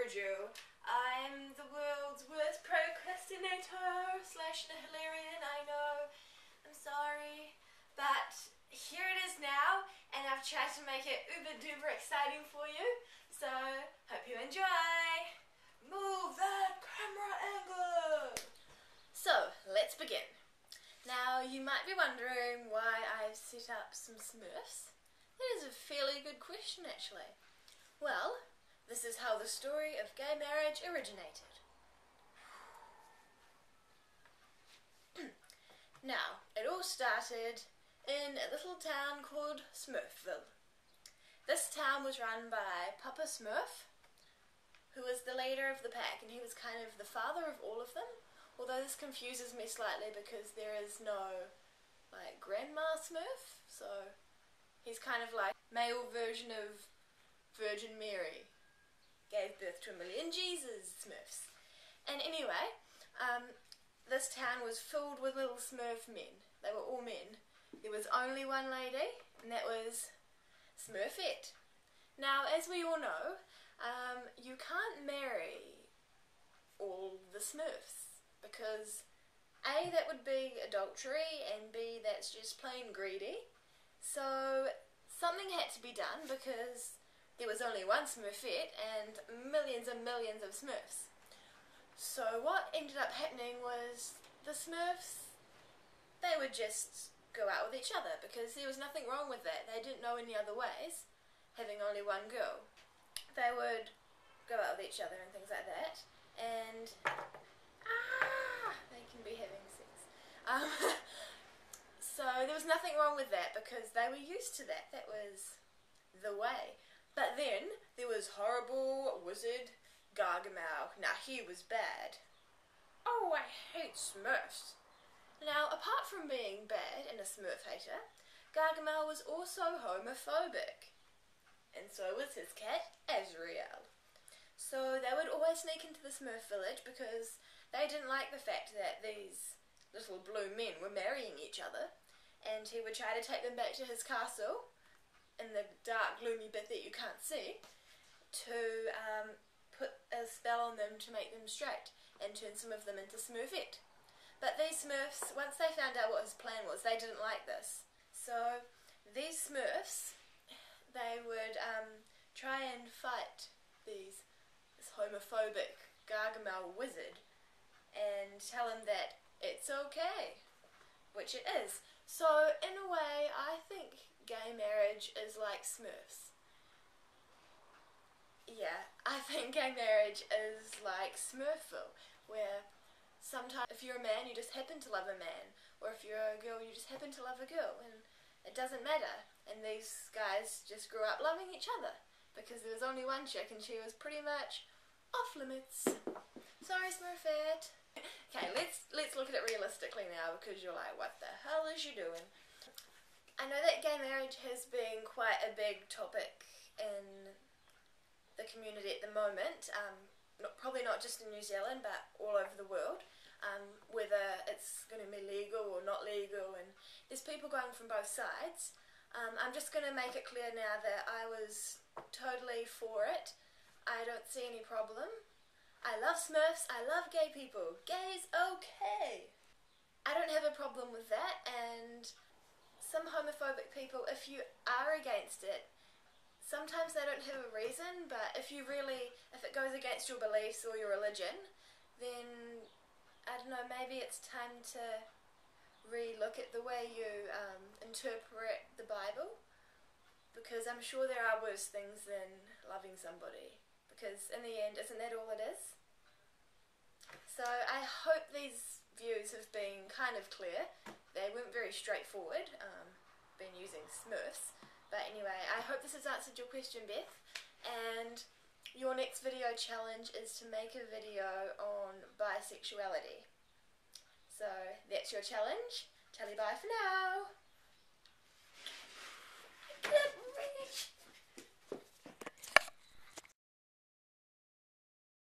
overdue. I'm the world's worst procrastinator slash nihilarian, I know. I'm sorry. But here it is now, and I've tried to make it uber duper exciting for you. So, hope you enjoy. Move that camera angle. So, let's begin. Now, you might be wondering why I've set up some Smurfs. That is a fairly good question, actually. Well, this is how the story of gay marriage originated. Now, it all started in a little town called Smurfville. This town was run by Papa Smurf, who was the leader of the pack, and he was kind of the father of all of them. Although this confuses me slightly because there is no, like, Grandma Smurf, so he's kind of like male version of Virgin Mary. Gave birth to a million Jesus Smurfs. And anyway, this town was filled with little Smurf men. They were all men. There was only one lady, and that was Smurfette. Now, as we all know, you can't marry all the Smurfs, because A, that would be adultery, and B, that's just plain greedy. So something had to be done because there was only one Smurfette and millions and millions of Smurfs. So what ended up happening was the Smurfs, they would just go out with each other because there was nothing wrong with that. They didn't know any other ways, having only one girl. They would go out with each other and things like that, and they can be having sex. So there was nothing wrong with that because they were used to that. That was the way. But then there was horrible wizard Gargamel. Now he was bad. Oh, I hate Smurfs. Now, apart from being bad and a Smurf hater, Gargamel was also homophobic. And so was his cat, Azrael. So they would always sneak into the Smurf village because they didn't like the fact that these little blue men were marrying each other, and he would try to take them back to his castle in the dark, gloomy bit that you can't see to put a spell on them to make them straight and turn some of them into Smurfette. But these Smurfs, once they found out what his plan was, they didn't like this. So these Smurfs, they would try and fight this homophobic Gargamel wizard and tell him that it's okay, which it is. So in a way, I think gay marriage is like Smurfs. Yeah, I think gay marriage is like Smurfville, where sometimes if you're a man, you just happen to love a man, or if you're a girl, you just happen to love a girl, and it doesn't matter. And these guys just grew up loving each other because there was only one chick and she was pretty much off limits. Sorry, Smurfette. Okay, let's look at it realistically now, because you're like, what the hell is you doing? I know that gay marriage has been quite a big topic in the community at the moment, probably not just in New Zealand, but all over the world, whether it's going to be legal or not legal, and there's people going from both sides. I'm just going to make it clear now that I was totally for it. I don't see any problem. I love Smurfs, I love gay people. Gay's okay. I don't have a problem with that, and some homophobic people, if you are against it, sometimes they don't have a reason, but if it goes against your beliefs or your religion, then, I don't know, maybe it's time to re-look at the way you interpret the Bible, because I'm sure there are worse things than loving somebody, because in the end, isn't that all it is? So I hope these views have been kind of clear. They weren't very straightforward, been using Smurfs. But anyway, I hope this has answered your question, Beth, and your next video challenge is to make a video on bisexuality. So that's your challenge. Tally bye for now.